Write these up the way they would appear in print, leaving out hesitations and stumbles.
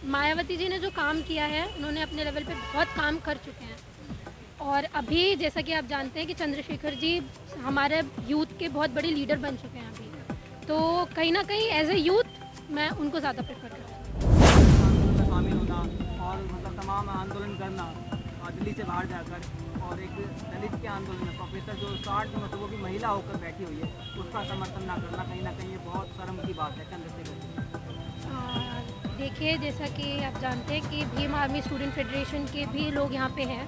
मायावती जी ने जो काम किया है, उन्होंने अपने लेवल पे बहुत काम कर चुके हैं। और अभी जैसा कि आप जानते हैं कि चंद्रशेखर जी हमारे यूथ के बहुत बड़े लीडर बन चुके हैं अभी। तो कहीं न कहीं एज़ अ यूथ मैं उनको ज़्यादा प्रेफ़र करती हूँ। आंदोलन में शामिल होना और तमाम आंदोलन करना दिल्ली से बाहर जाकर, और एक दलित के आंदोलन में प्रोफेसर जो 60 में वो भी महिला होकर बैठी हुई है, उसका समर्थन ना करना कहीं ना कहीं ये बहुत शर्म की बात है चंद्रशेखर जी। देखिए, जैसा कि आप जानते हैं कि भीम आर्मी स्टूडेंट फेडरेशन के भी लोग यहाँ पे हैं,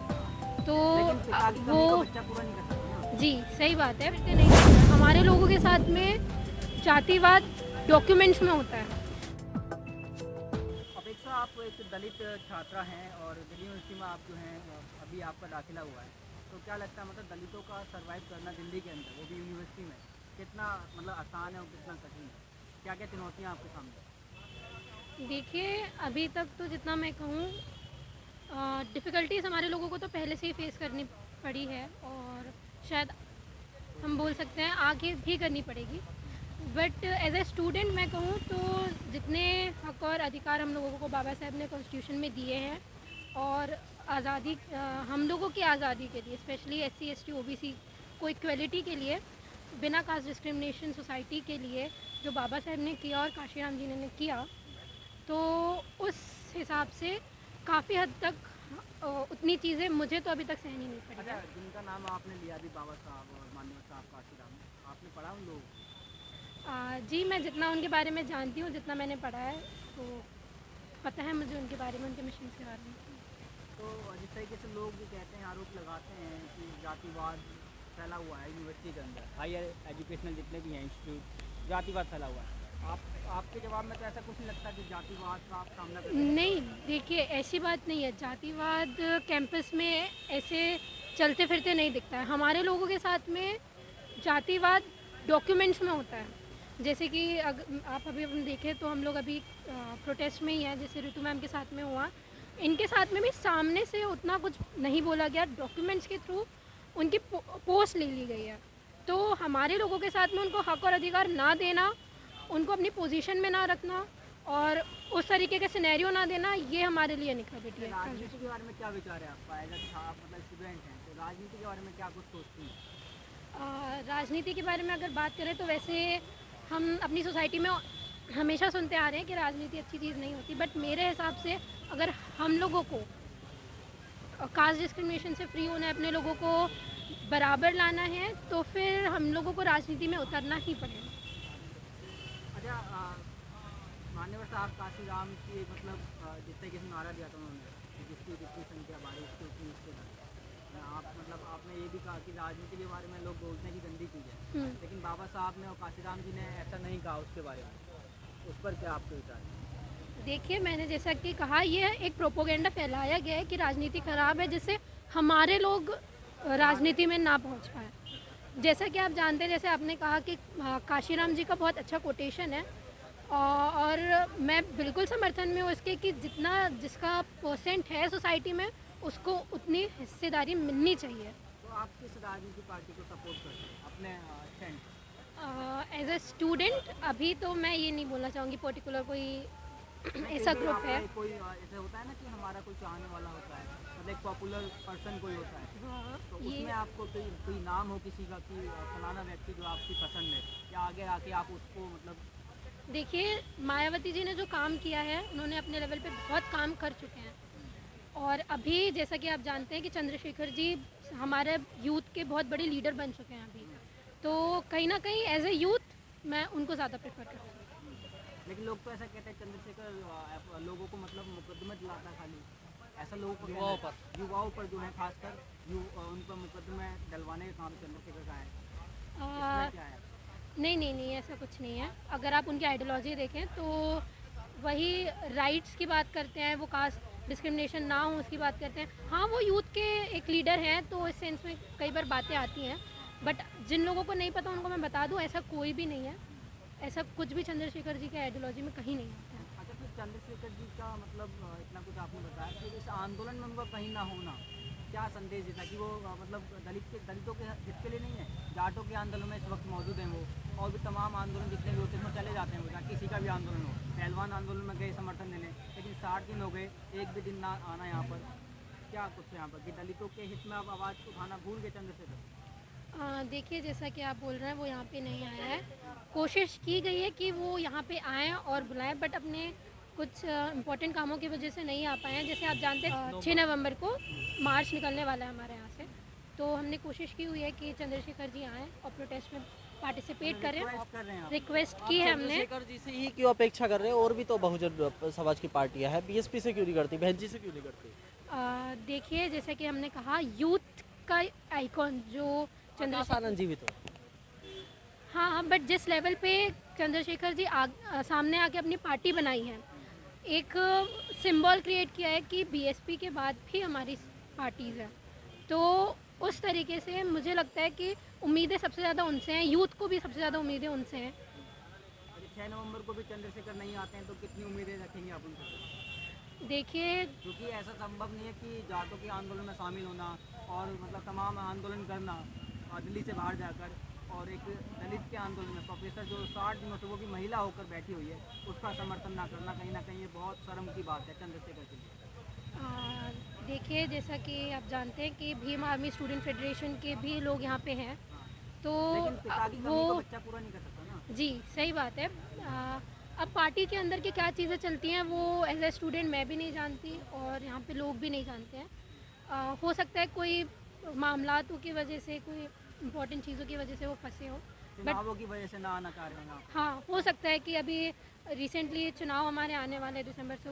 तो लेकिन पिता की वो कमी को बच्चा पूरा नहीं कर सकता ना। जी, सही बात है। फिर नहीं होता है। हमारे लोगों के साथ में जातिवाद डॉक्यूमेंट्स में होता है। अपेक्षा, आप एक दलित छात्रा हैं और दिल्ली यूनिवर्सिटी में आप जो हैं अभी आपका दाखिला हुआ है, तो क्या लगता है दलितों का सर्वाइव करना दिल्ली के अंदर, वो भी यूनिवर्सिटी में, कितना आसान है और कितना कठिन है? क्या क्या चुनौतियाँ आपके सामने? देखिए, अभी तक तो जितना मैं कहूँ, डिफ़िकल्टीज़ हमारे लोगों को तो पहले से ही फ़ेस करनी पड़ी है और शायद हम बोल सकते हैं आगे भी करनी पड़ेगी। बट एज़ ए स्टूडेंट मैं कहूँ तो जितने हक और अधिकार हम लोगों को बाबा साहब ने कॉन्स्टिट्यूशन में दिए हैं और आज़ादी, हम लोगों की आज़ादी के लिए, स्पेशली SC ST OBC को इक्वलिटी के लिए, बिना कास्ट डिस्क्रिमिनेशन सोसाइटी के लिए जो बाबा साहब ने किया और काशीराम जी ने किया, तो उस हिसाब से काफ़ी हद तक उतनी चीज़ें मुझे तो अभी तक सहनी नहीं पड़ी अच्छा, है। जिनका नाम आपने लिया अभी, बाबा साहब और माननीय साहब काशीराम, आपने पढ़ा उन लोगों को? जी, मैं जितना उनके बारे में जानती हूँ, जितना मैंने पढ़ा है, तो पता है मुझे उनके बारे में, उनके मिशंस के बारे में। तो जिस तरीके से लोग ये कहते हैं, आरोप लगाते हैं कि जातिवाद फैला हुआ है यूनिवर्सिटी के अंदर, हायर एजुकेशनल जितने भी हैं इंस्टीट्यूट, जातिवाद फैला हुआ है। आपके जवाब में तो ऐसा कुछ नहीं लगता कि जातिवाद का आप सामना कर सकते नहीं, देखिए ऐसी बात नहीं है, जातिवाद कैंपस में ऐसे चलते फिरते नहीं दिखता है। हमारे लोगों के साथ में जातिवाद डॉक्यूमेंट्स में होता है। जैसे कि आप अभी हम देखें तो हम लोग अभी प्रोटेस्ट में ही हैं, जैसे ऋतु मैम के साथ में हुआ। इनके साथ में भी सामने से उतना कुछ नहीं बोला गया, डॉक्यूमेंट्स के थ्रू उनकी पोस्ट ले ली गई है। तो हमारे लोगों के साथ में उनको हक और अधिकार ना देना, उनको अपनी पोजीशन में ना रखना और उस तरीके के सिनेरियो ना देना, ये हमारे लिए इनइक्वालिटी हैं? है। राजनीति के बारे में क्या विचार है आपका? एज आप स्टूडेंट हैं, तो राजनीति के बारे में क्या कुछ सोचती हैं? राजनीति के बारे में अगर बात करें तो वैसे हम अपनी सोसाइटी में हमेशा सुनते आ रहे हैं कि राजनीति अच्छी चीज़ नहीं होती, बट मेरे हिसाब से अगर हम लोगों को कास्ट डिस्क्रिमिनेशन से फ्री होना है, अपने लोगों को बराबर लाना है, तो फिर हम लोगों को राजनीति में उतरना ही पड़ेगा। अच्छा, मान्यवर साहब काशीराम की जिस तरीके से नारा दिया था उन्होंने कि जिसकी जितनी संख्या बारी उसकी उतनी हिस्सेदारी, आप आपने ये भी कहा कि राजनीति के बारे में लोग बोलते हैं कि गंदी चीज़ है, लेकिन बाबा साहब ने और काशीराम जी ने ऐसा नहीं कहा उसके बारे में, उस पर क्या आपके विचार हैं? देखिए, मैंने जैसा कि कहा, ये एक प्रोपोगेंडा फैलाया गया है कि राजनीति खराब है, जिससे हमारे लोग राजनीति में ना पहुंच पाए। जैसा कि आप जानते हैं, जैसे आपने कहा कि काशीराम जी का बहुत अच्छा कोटेशन है, और मैं बिल्कुल समर्थन में हूँ इसके कि जितना जिसका परसेंट है सोसाइटी में, उसको उतनी हिस्सेदारी मिलनी चाहिए। तो आप किस राजनीतिक पार्टी को सपोर्ट करते हैं अपने स्टैंड? एज अ स्टूडेंट अभी तो मैं ये नहीं बोलना चाहूँगी पर्टिकुलर कोई ऐसा ग्रुप है। कोई ऐसा होता है ना कि हमारा कोई चाहने वाला होता है, एक पॉपुलर पर्सन कोई होता है, हाँ, तो ये उसमें आपको कोई नाम हो किसी का कि फलाना व्यक्ति जो आपकी पसंद है, या आगे आके आप उसको देखिए, मायावती जी ने जो काम किया है, उन्होंने अपने लेवल पे बहुत काम कर चुके हैं। और अभी जैसा कि आप जानते हैं कि चंद्रशेखर जी हमारे यूथ के बहुत बड़े लीडर बन चुके हैं अभी। तो कहीं ना कहीं एज ए यूथ मैं उनको ज़्यादा प्रेफर करती हूँ। लेकिन लोग तो ऐसा कहते हैं चंद्रशेखर लोगों को मुकदमे दिलाता खाली, ऐसा लोगों को युवाओं पर जो है खासकर उन पर मुकदमे डलवाने का काम चंद्रशेखर का है, इसमें क्या है? नहीं नहीं नहीं, ऐसा कुछ नहीं है। अगर आप उनकी आइडियोलॉजी देखें तो वही राइट्स की बात करते हैं, वो कास्ट डिस्क्रिमिनेशन ना हो उसकी बात करते हैं। हाँ, वो यूथ के एक लीडर हैं, तो इस सेंस में कई बार बातें आती हैं, बट जिन लोगों को नहीं पता उनको मैं बता दूं, ऐसा कोई भी नहीं है। ऐसा कुछ भी चंद्रशेखर जी के आइडियोलॉजी में कहीं नहीं आता है। अच्छा, फिर चंद्रशेखर जी का इतना कुछ आपने बताया कि इस आंदोलन में उनका कहीं ना होना क्या संदेश देता कि वो दलितों के हित के लिए नहीं है? जाटों के आंदोलन में इस वक्त मौजूद हैं वो, और भी तमाम आंदोलन जितने भी होते हैं उसमें चले जाते हैं वो, किसी का भी आंदोलन हो, पहलवान आंदोलन में गए समर्थन देने, लेकिन 60 दिन हो गए, एक भी दिन ना आना यहाँ पर, क्या कुछ यहाँ पर कि दलितों के हित में आप आवाज़ उठाना भूल गए चंद्रशेखर? देखिए, जैसा कि आप बोल रहे हैं वो यहाँ पे नहीं आया है। कोशिश की गई है कि वो यहाँ पे आएँ और बुलाएं, बट अपने कुछ इम्पोर्टेंट कामों की वजह से नहीं आ पाए हैं। जैसे आप जानते हैं 6 नवंबर को मार्च निकलने वाला है हमारे यहाँ से, तो हमने कोशिश की हुई है कि चंद्रशेखर जी आएँ और प्रोटेस्ट में पार्टिसिपेट करें। रिक्वेस्ट कर रहे हैं आप? रिक्वेस्ट की है हमने। चंद्रशेखर जी से ही क्यों अपेक्षा कर रहे हैं? और भी तो बहुजन समाज की पार्टियां हैं, बीएसपी से क्यों नहीं करती, बहन जी से क्यों नहीं करती? देखिए, जैसे कि हमने कहा, यूथ का आइकॉन जो चंद्रशेखर आनंद जी भी तो हाँ, बट जिस लेवल पे चंद्रशेखर जी सामने आके अपनी पार्टी बनाई है, एक सिंबल क्रिएट किया है कि बीएसपी के बाद भी हमारी पार्टीज़ हैं, तो उस तरीके से मुझे लगता है कि उम्मीदें सबसे ज़्यादा उनसे हैं, यूथ को भी सबसे ज़्यादा उम्मीदें उनसे हैं। 6 नवंबर को भी चंद्रशेखर नहीं आते हैं तो कितनी उम्मीदें रखेंगे आप उनसे? देखिए, क्योंकि ऐसा संभव नहीं है कि जाटों के आंदोलन में शामिल होना और मतलब तमाम आंदोलन करना दिल्ली से बाहर जाकर, और एक दलित के आंदोलन में प्रोफेसर जो 60 दिनों से वो भी महिला होकर बैठी हुई है, उसका समर्थन ना करना कहीं ना कहीं ये बहुत शर्म की बात है चंद्रशेखर के लिए। देखिए, जैसा कि आप जानते हैं कि भीम आर्मी स्टूडेंट फेडरेशन के भी लोग यहाँ पे हैं, तो लेकिन पिता की कमी वो तो बच्चा पूरा नहीं कर सकता ना। जी, सही बात है। अब पार्टी के अंदर की क्या चीज़ें चलती हैं वो एज ए स्टूडेंट मैं भी नहीं जानती और यहाँ पे लोग भी नहीं जानते हैं। हो सकता है कोई मामलातों की वजह से, कोई इम्पोर्टेंट चीज़ों की वजह से वो फंसे हो, बट चुनावों की वजह से ना आना चाह रहे हैं आप? हाँ, हो सकता है कि अभी रिसेंटली चुनाव हमारे आने वाले दिसंबर से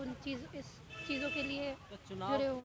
इस चीज़ों के लिए तो चुनाव जुड़े हो।